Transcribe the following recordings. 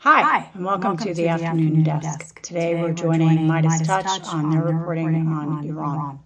Hi, and welcome to the Afternoon Desk. Today we're joining Midas Touch on their reporting on Iran.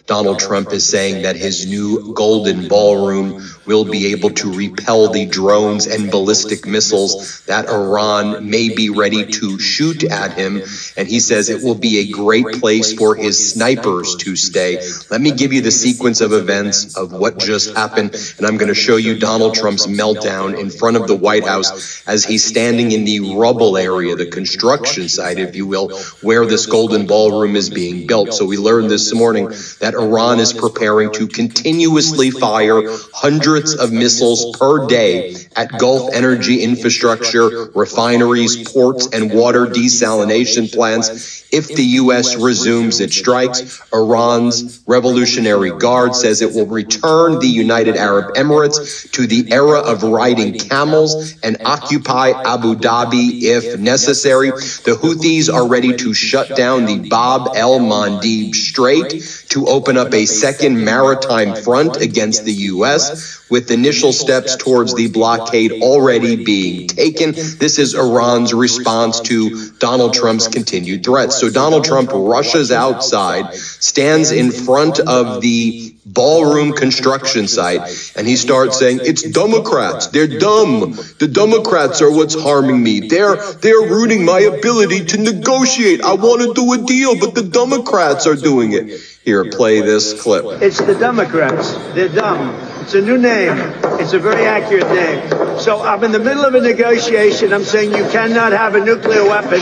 Donald Trump is saying that his new golden ballroom will be able to repel the drones and ballistic missiles that Iran may be ready to shoot at him. And he says it will be a great place for his snipers to stay. Let me give you the sequence of events of what just happened. And I'm going to show you Donald Trump's meltdown in front of the White House as he's standing in the rubble area, the construction site, if you will, where this golden ballroom is being built. So we learned this morning that Iran is preparing to continuously fire hundreds of missiles per day at Gulf energy infrastructure, refineries, ports, and water desalination plants. If the U.S. resumes its strikes, Iran's Revolutionary Guard says it will return the United Arab Emirates to the era of riding camels and occupy Abu Dhabi if necessary. The Houthis are ready to shut down the Bab el-Mandeb Strait to open up a second maritime front against the U.S., with initial steps towards the blockade already being taken. This is Iran's response to Donald Trump's continued threats. So Donald Trump rushes outside, stands in front of the ballroom construction site, and he starts saying, "It's Democrats. They're dumb. The Democrats are what's harming me. They're ruining my ability to negotiate. I want to do a deal, but the Democrats are doing it." Here, play this clip. It's the Democrats. They're dumb. It's a new name. It's a very accurate name. So I'm in the middle of a negotiation. I'm saying you cannot have a nuclear weapon.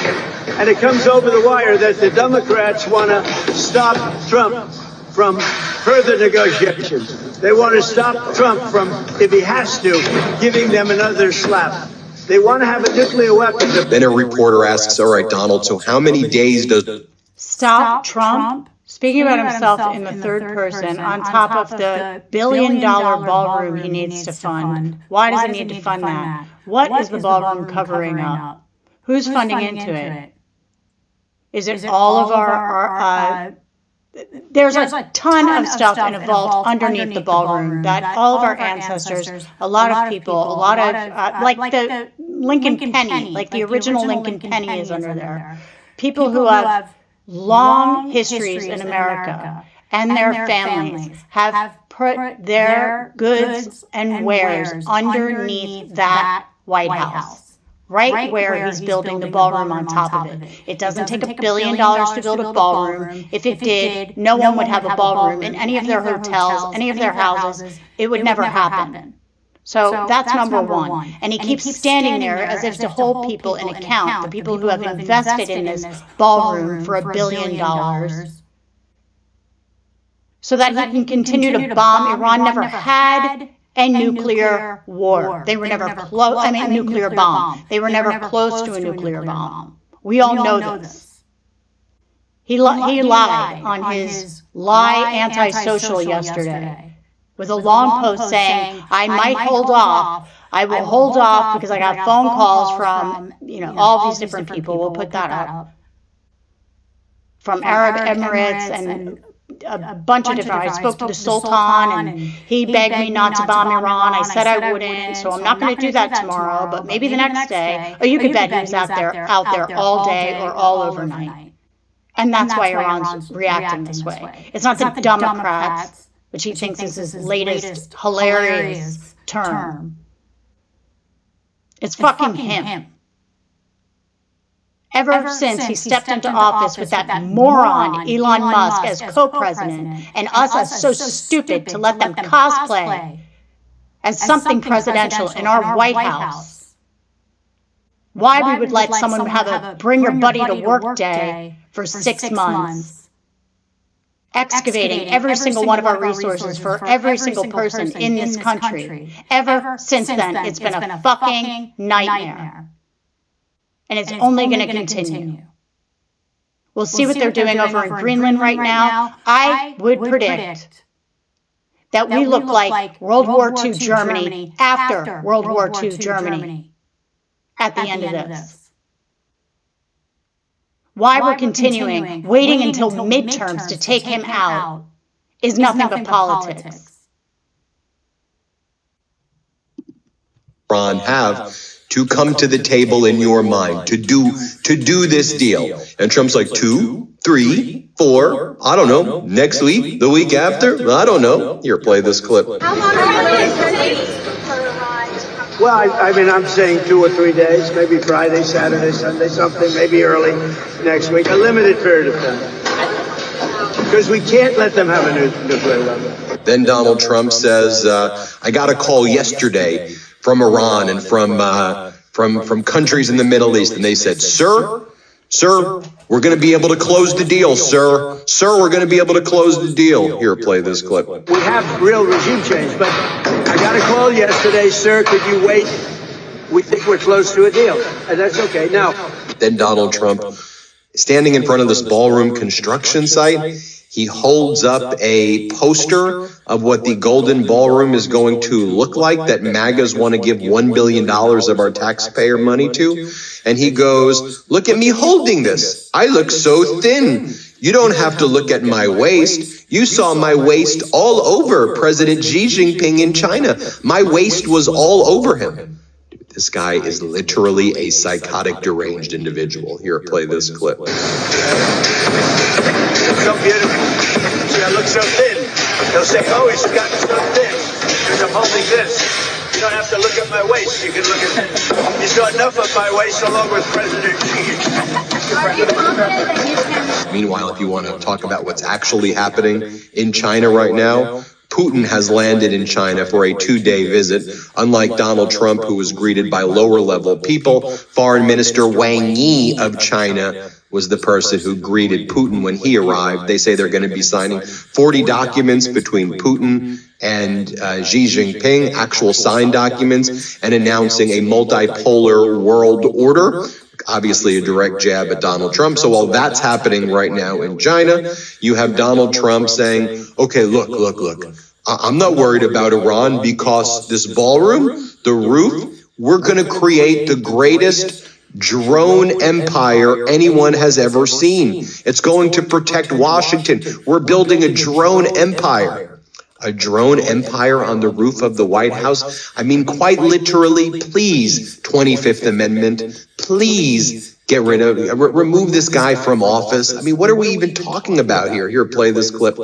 And it comes over the wire that the Democrats want to stop Trump from further negotiations. They want to stop Trump from, if he has to, giving them another slap. They want to have a nuclear weapon. Then a reporter asks, "All right, Donald, so how many days does..." Stop Trump speaking about himself in the third person on top of the billion-dollar ballroom he needs to fund. Why does he need to fund that? What is the ballroom covering up? Who's funding into it? Is it all of our there's a ton of stuff in a vault underneath the ballroom that all of our ancestors, a lot of people, a lot of, like the Lincoln Penny, like the original Lincoln Penny is under there. People who have long histories in America and their families have put their goods and wares underneath that White House. Right where he's building the ballroom on top of it. It doesn't take $1 billion to build a ballroom. If it did, no one would have a ballroom in any of their hotels, any of their houses. It would never happen. So that's number one. And he keeps standing there as if to hold people in account, the people who have invested in this ballroom for $1 billion, so that he can continue to bomb. Iran never had a nuclear war. They were never close. I mean, nuclear bomb. They were never close to a nuclear bomb. We all know this. He lied on his lie antisocial yesterday with a long post saying, "I might hold off. I will hold off because I got phone calls from, all these different people." We'll put that up. From Arab Emirates and a bunch of different. I spoke to the Sultan and he begged me not to bomb Iran. I said I wouldn't, so I'm not going to do that tomorrow, but maybe the next day. Or you could bet he was out there all day or all overnight. And that's why Iran's reacting this way. It's not the Democrats, which he thinks is his latest hilarious term. It's fucking him. Ever since he stepped into office with that moron Elon Musk as co-president and us as so stupid to let them cosplay as something presidential in our White House. Why we would let someone have a bring your buddy to work day for 6 months, excavating every single one of our resources for every single person in this country. Ever since then, it's been a fucking nightmare. And it's only going to continue. We'll see what they're doing over in Greenland right now. I would predict that we look like World War II Germany after World War II Germany at the end of this. Why we're continuing, waiting until midterms to take him out, is nothing but politics. Iran have to come to the table in your mind to do this deal? And Trump's like, 2, 3, 4, I don't know, next week, the week after, I don't know. Here, play this clip. How long are you Well, I mean, I'm saying 2 or 3 days, maybe Friday, Saturday, Sunday, something, maybe early next week, a limited period of time. Because we can't let them have a nuclear weapon. Then Donald Trump says, I got a call yesterday from Iran and from countries in the Middle East, and they said, Sir, we're going to be able to close the deal, sir. We're going to be able to close the deal. Here, play this clip. We have real regime change, but I got a call yesterday, sir, could you wait? We think we're close to a deal, and that's okay. Now, then Donald Trump, standing in front of this ballroom construction site, he holds up a poster of what the Golden Ballroom is going to look like that MAGAs want to give $1 billion of our taxpayer money to. And he goes, look at me holding this. I look so thin. You don't have to look at my waist. You saw my waist all over President Xi Jinping in China. My waist was all over him. This guy is literally a psychotic, deranged individual. Here, play this clip. so beautiful. See, I look so thin. They'll say, oh, he's gotten so thin because I'm holding this. You don't have to look at my waist. You can look at this. You saw enough of my waist along with President Xi. Meanwhile, if you want to talk about what's actually happening in China right now, Putin has landed in China for a 2-day visit. Unlike Donald Trump, who was greeted by lower-level people, Foreign Minister Wang Yi of China was the person who greeted Putin when he arrived. They say they're going to be signing 40 documents between Putin and Xi Jinping, actual signed documents, and announcing a multipolar world order. Obviously a direct jab at Donald Trump. So while that's happening right now in China, you have Donald Trump saying, okay, look, I'm not worried about Iran because this ballroom, the roof, we're going to create the greatest drone empire anyone has ever seen. It's going to protect Washington. We're building a drone empire. A drone empire on the roof of the White House? I mean, quite literally, please, 25th Amendment, please get rid of, remove this guy from office. I mean, what are we even talking about here? Here, play this clip.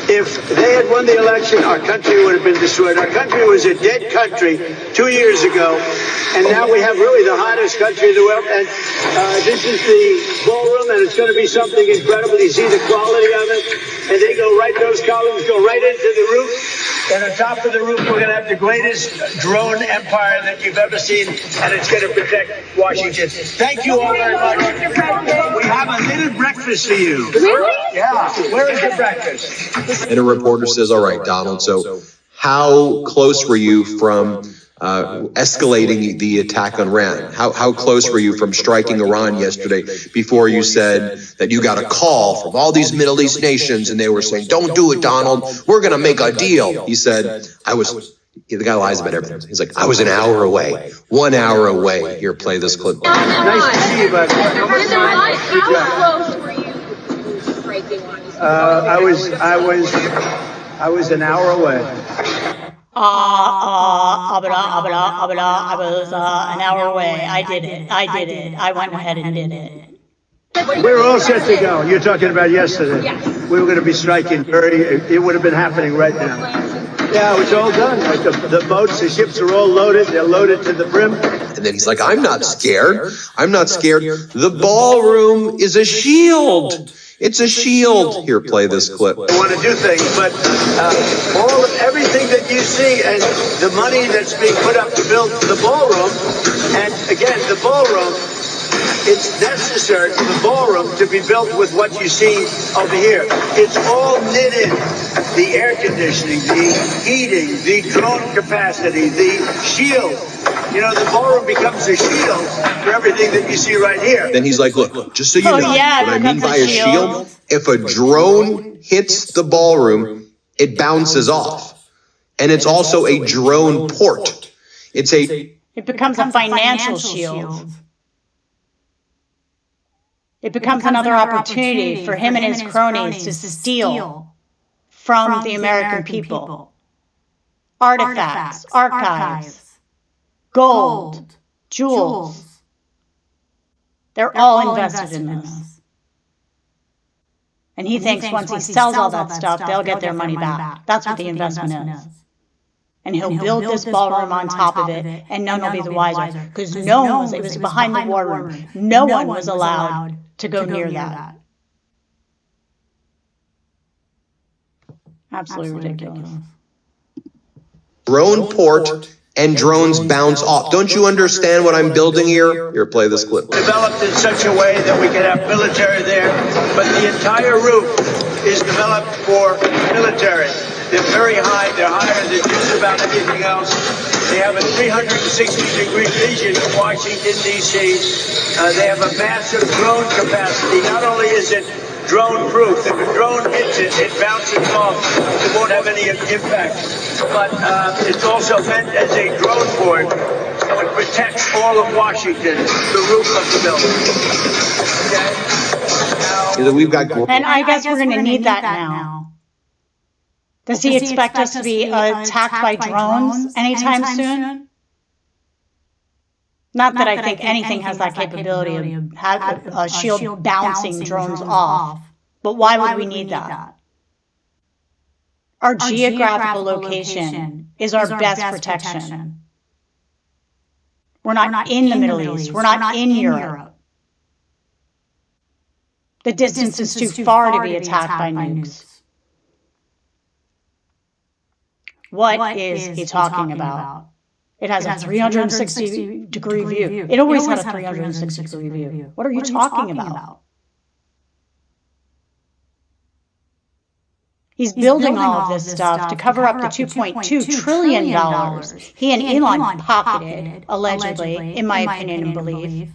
If they had won the election, our country would have been destroyed. Our country was a dead country 2 years ago, and now we have really the hottest country in the world. And this is the ballroom, and it's going to be something incredible. You see the quality of it, and they go right, those columns go right into the roof. And on top of the roof, we're going to have the greatest drone empire that you've ever seen, and it's going to protect Washington. Thank you all very much. We have a little breakfast for you. Really? Yeah. Where is your breakfast? And a reporter says, all right, Donald, so how close were you from escalating the attack on Iran? How close were you from striking Iran yesterday before you said that you got a call from all these Middle East nations and they were saying, don't do it, Donald, we're going to make a deal. He said, the guy lies about everything. He's like, I was an hour away, 1 hour away. Here, play this clip. Nice to see you, buddy. How close were you to breaking one? I was an hour away. I was an hour away. I did it. I went ahead and did it. We were all set to go. You're talking about yesterday. Yes. We were going to be striking it would have been happening right now. Yeah, it was all done. Like the boats, the ships are all loaded. They're loaded to the brim. And then he's like, I'm not scared. I'm not scared. The ballroom is a shield. It's a shield. Here, play this clip. I want to do things, but everything that you see and the money that's being put up to build the ballroom, and again, the ballroom, it's necessary for the ballroom to be built with what you see over here. It's all knit in. The air conditioning, the heating, the drone capacity, the shield. You know, the ballroom becomes a shield for everything that you see right here. Then he's like, look, just so you know what I mean by a shield, if a drone hits the ballroom, it bounces off. And it's also a drone port. It becomes a financial shield. It becomes another opportunity for him and his cronies to steal from the American people artifacts, archives, gold, jewels. They're all invested in this. And he thinks once he sells all that stuff, they'll get their money back. That's what the investment is. And he'll build this ballroom on top of it, and none will be the wiser. Because no one was, it was behind the war room. No one was allowed to go near that. Absolutely ridiculous. Drone port and drones bounce off. Don't you understand what I'm building here? Here, play this clip. Developed in such a way that we can have military there, but the entire roof is developed for military. They're very high. They're higher than just about anything else. They have a 360-degree vision of Washington, D.C. They have a massive drone capacity. Not only is it drone-proof, if a drone hits it, it bounces off. It won't have any impact. But it's also meant as a drone board, so it protects all of Washington, the roof of the building. Okay? We've got. And I guess we're going to need that now. Does he expect us to be attacked by drones anytime soon? Not that I think anything has that capability of a shield bouncing drones off. But why would we need that? Our geographical location is our best protection. We're not in the Middle East. We're not in Europe. The distance is too far to be attacked by nukes. What is he talking about? It has a 360-degree view. It always had a 360-degree view. What are you talking about? He's building all of this stuff to cover up the $2.2 trillion he and Elon pocketed, allegedly, in my opinion and belief.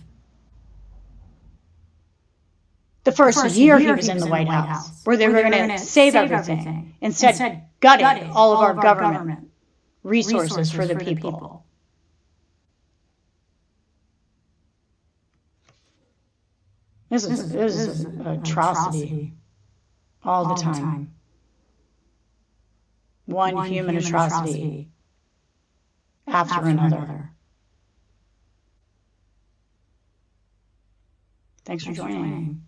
The first year he was in the White House, where they were going to save everything. Instead, gutted all of our government resources for the people. This is an atrocity all the time. One human atrocity after another. Thanks for joining.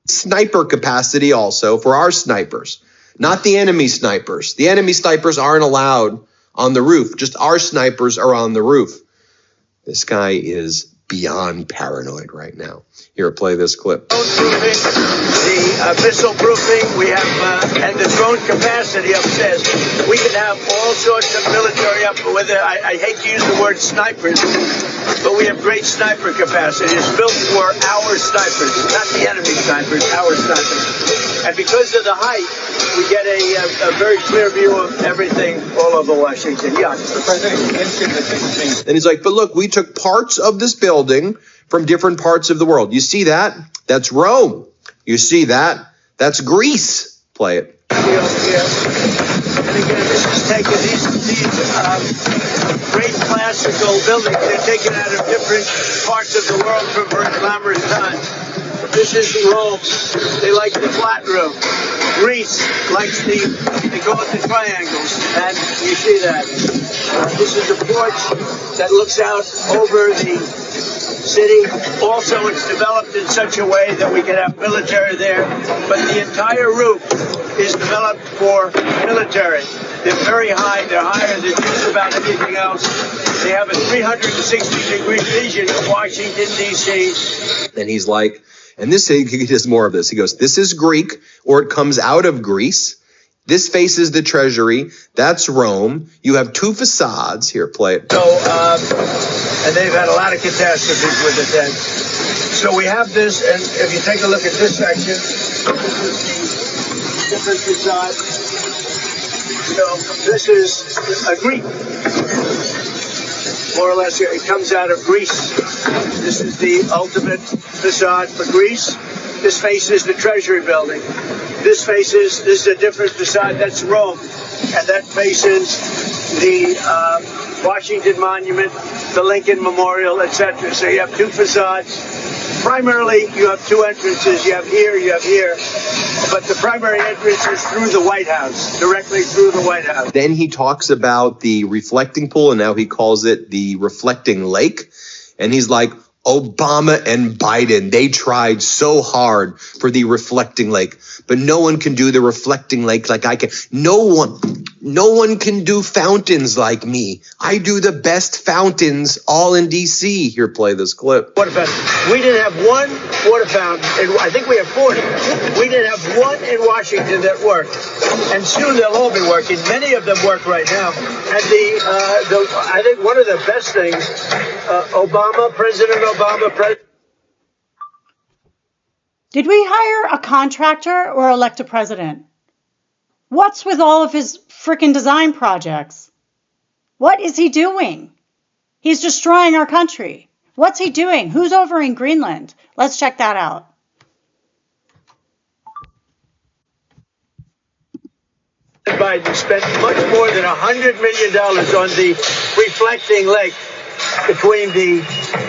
Sniper capacity also for our snipers, not the enemy snipers. The enemy snipers aren't allowed on the roof. Just our snipers are on the roof. This guy is beyond paranoid right now. Here, play this clip. The missile proofing, we have, and the drone capacity upstairs. We can have all sorts of military up with it. I hate to use the word snipers, but we have great sniper capacity. It's built for our snipers, not the enemy snipers, our snipers. And because of the height, we get a very clear view of everything all over Washington. Yeah. And he's like, but look, we took parts of this building from different parts of the world. You see that? That's Rome. You see that? That's Greece. Play it. And again, this is taken, these great classical buildings, they're taken out of different parts of the world from very glamorous times. This is Rome. They like the flat roof. Greece likes they go with the triangles, and you see that. This is a porch that looks out over the city. Also, it's developed in such a way that we can have military there, but the entire roof is developed for military. They're very high. They're higher than just about anything else. They have a 360-degree vision of Washington, D.C. And he's like, and this, he does more of this. He goes, this is Greek, or it comes out of Greece. This faces the treasury. That's Rome. You have two facades. Here, play it. So, and they've had a lot of catastrophes with it then. So we have this, and if you take a look at this section, this is the different facade. So this is a Greek. More or less, it comes out of Greece. This is the ultimate facade for Greece. This faces the Treasury building. This is a different facade. That's Rome. And that faces the Washington Monument. the Lincoln Memorial, etc. So you have two facades. Primarily, you have two entrances. You have here. But the primary entrance is through the White House, directly through the White House. Then he talks about the reflecting pool, and now he calls it the reflecting lake. And he's like, Obama and Biden, they tried so hard for the reflecting lake, but no one can do the reflecting lake like I can. No one can do fountains like me. I do the best fountains all in DC. Here, play this clip. Water fountain. We didn't have one water fountain, and I think we have 40. We didn't have one in Washington that worked, and soon they'll all be working. Many of them work right now. And I think one of the best things, President Obama. Did we hire a contractor or elect a president? What's with all of his frickin' design projects? What is he doing? He's destroying our country. What's he doing? Who's over in Greenland? Let's check that out. Biden spent much more than $100 million on the reflecting lake between the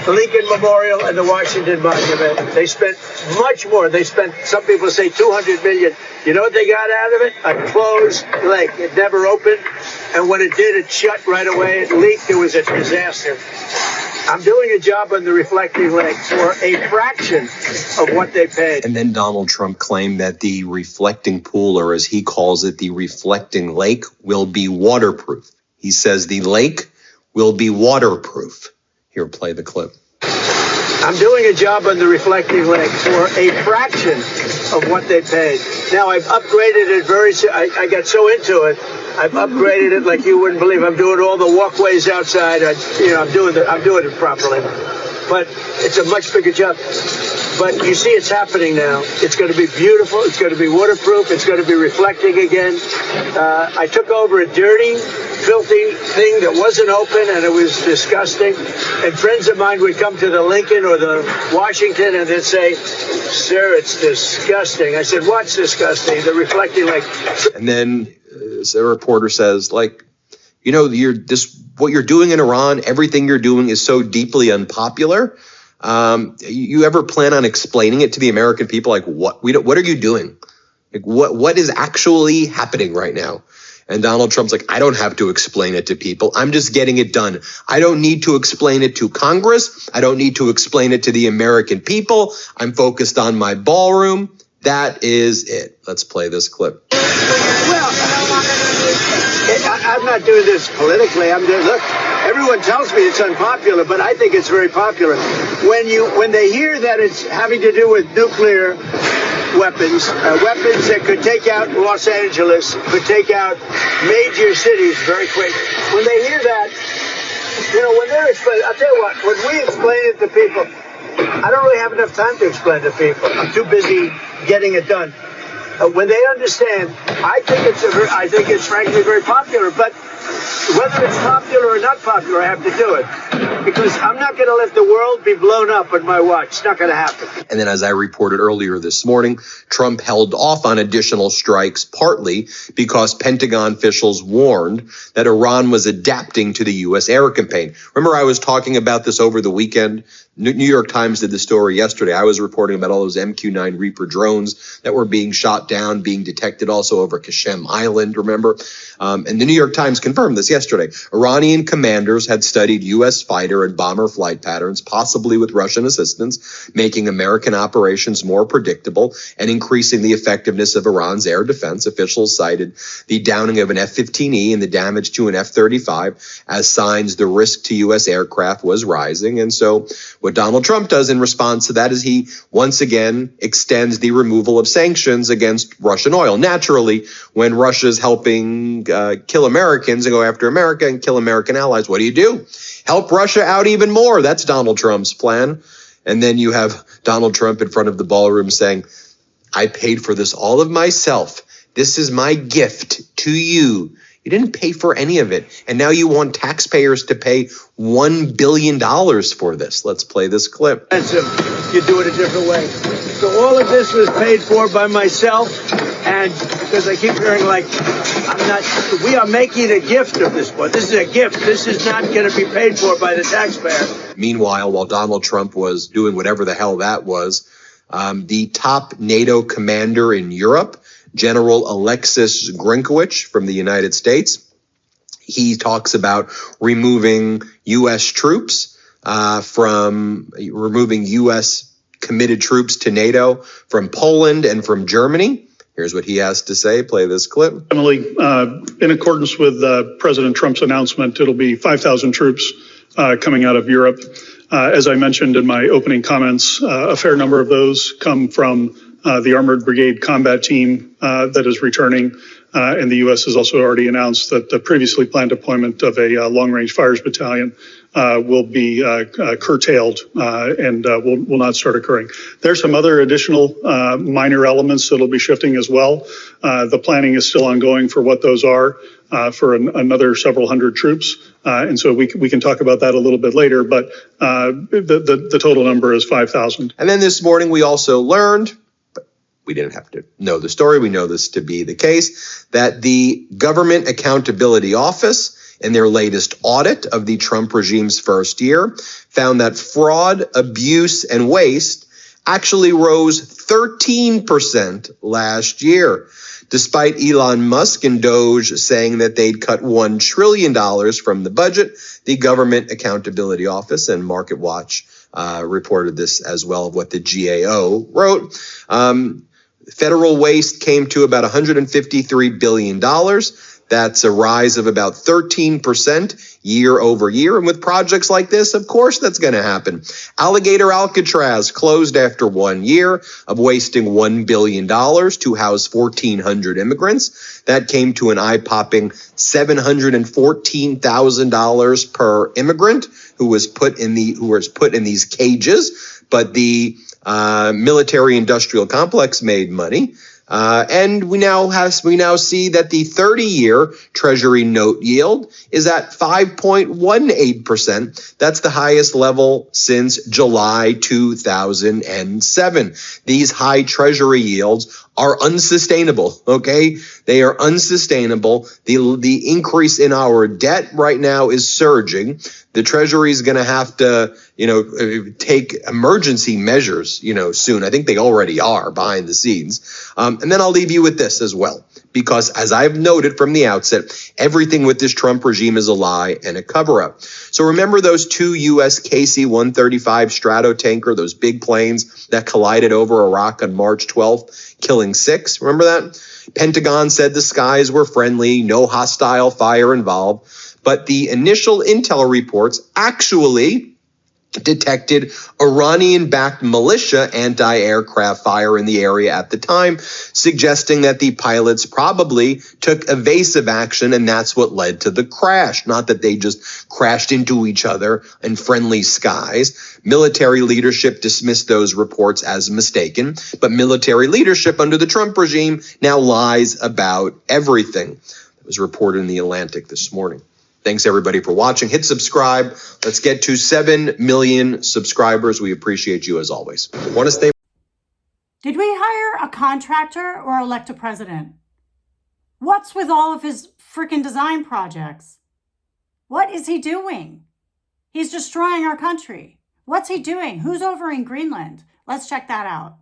Lincoln Memorial and the Washington Monument. They spent much more. They spent, some people say, $200 million. You know what they got out of it? A closed lake. It never opened, and when it did, it shut right away. It leaked. It was a disaster. I'm doing a job on the reflecting lake for a fraction of what they paid. And then Donald Trump claimed that the reflecting pool, or as he calls it, the reflecting lake, will be waterproof. He says the lake will be waterproof. Here, play the clip. I'm doing a job on the reflecting lake for a fraction of what they paid. Now, I've upgraded it I got so into it. I've upgraded it like you wouldn't believe. I'm doing all the walkways outside. I'm doing it properly. But it's a much bigger job. But you see, it's happening now. It's going to be beautiful. It's going to be waterproof. It's going to be reflecting again. I took over a dirty, filthy thing that wasn't open, and it was disgusting. And friends of mine would come to the Lincoln or the Washington and they'd say, "Sir, it's disgusting." I said, "What's disgusting?" The reflecting lake. And then a reporter says, what you're doing in Iran, everything you're doing is so deeply unpopular. You ever plan on explaining it to the American people? Like, what are you doing? Like, what is actually happening right now? And Donald Trump's like, I don't have to explain it to people. I'm just getting it done. I don't need to explain it to Congress. I don't need to explain it to the American people. I'm focused on my ballroom. That is it. Let's play this clip. Well, I'm not doing this politically. Look, everyone tells me it's unpopular, but I think it's very popular. When they hear that it's having to do with nuclear weapons that could take out Los Angeles, could take out major cities very quick. When they hear that, when they're explaining, I'll tell you what, when we explain it to people, I don't really have enough time to explain to people. I'm too busy getting it done. When they understand, I think it's frankly very popular. But whether it's popular or not popular, I have to do it because I'm not going to let the world be blown up on my watch. It's not going to happen. And then, as I reported earlier this morning, Trump held off on additional strikes, partly because Pentagon officials warned that Iran was adapting to the U.S. air campaign. Remember, I was talking about this over the weekend. New York Times did the story yesterday. I was reporting about all those MQ-9 Reaper drones that were being shot down, being detected also over Qasem Island, remember? And the New York Times confirmed this yesterday. Iranian commanders had studied U.S. fighter and bomber flight patterns, possibly with Russian assistance, making American operations more predictable and increasing the effectiveness of Iran's air defense. Officials cited the downing of an F-15E and the damage to an F-35 as signs the risk to U.S. aircraft was rising. And so what Donald Trump does in response to that is he once again extends the removal of sanctions against Russian oil. Naturally, when Russia's helping kill Americans and go after America and kill American allies, what do? Help Russia out even more. That's Donald Trump's plan. And then you have Donald Trump in front of the ballroom saying, I paid for this all of myself. This is my gift to you, You didn't pay for any of it. And now you want taxpayers to pay $1 billion for this. Let's play this clip. You do it a different way. So all of this was paid for by myself, and because I keep hearing we are making a gift of this one. This is a gift. This is not going to be paid for by the taxpayer. Meanwhile, while Donald Trump was doing whatever the hell that was, the top NATO commander in Europe, General Alexis Grinkowicz from the United States, he talks about removing U.S. troops removing U.S. committed troops to NATO from Poland and from Germany. Here's what he has to say. Play this clip. Emily, in accordance with President Trump's announcement, it'll be 5,000 troops coming out of Europe. As I mentioned in my opening comments, a fair number of those come from the Armored Brigade Combat Team that is returning. And the U.S. has also already announced that the previously planned deployment of a long-range fires battalion will be curtailed and will not start occurring. There's some other additional minor elements that will be shifting as well. The planning is still ongoing for what those are for another several hundred troops. And so we can talk about that a little bit later, but the total number is 5,000. And then this morning we also learned, we didn't have to know the story, we know this to be the case, that the Government Accountability Office, in their latest audit of the Trump regime's first year, found that fraud, abuse, and waste actually rose 13% last year, despite Elon Musk and Doge saying that they'd cut $1 trillion from the budget. The Government Accountability Office and Market Watch reported this as well, of what the GAO wrote. Federal waste came to about $153 billion. That's a rise of about 13% year over year. And with projects like this, of course, that's going to happen. Alligator Alcatraz closed after 1 year of wasting $1 billion to house 1,400 immigrants. That came to an eye-popping $714,000 per immigrant who was put in these cages. But the military-industrial complex made money. And we now see that the 30-year Treasury note yield is at 5.18%. That's the highest level since July 2007. These high Treasury yields are unsustainable, okay? They are unsustainable. The increase in our debt right now is surging. The Treasury is going to have to, take emergency measures, soon. I think they already are behind the scenes. And then I'll leave you with this as well, because as I've noted from the outset, everything with this Trump regime is a lie and a cover-up. So remember those two U.S. KC-135 Stratotanker, those big planes that collided over Iraq on March 12th, killing 6? Remember that? Pentagon said the skies were friendly, no hostile fire involved. But the initial intel reports actually detected Iranian-backed militia anti-aircraft fire in the area at the time, suggesting that the pilots probably took evasive action, and that's what led to the crash. Not that they just crashed into each other in friendly skies. Military leadership dismissed those reports as mistaken, but military leadership under the Trump regime now lies about everything. That was reported in the Atlantic this morning. Thanks, everybody, for watching. Hit subscribe. Let's get to 7 million subscribers. We appreciate you as always. Want to stay? Did we hire a contractor or elect a president? What's with all of his freaking design projects? What is he doing? He's destroying our country. What's he doing? Who's over in Greenland? Let's check that out.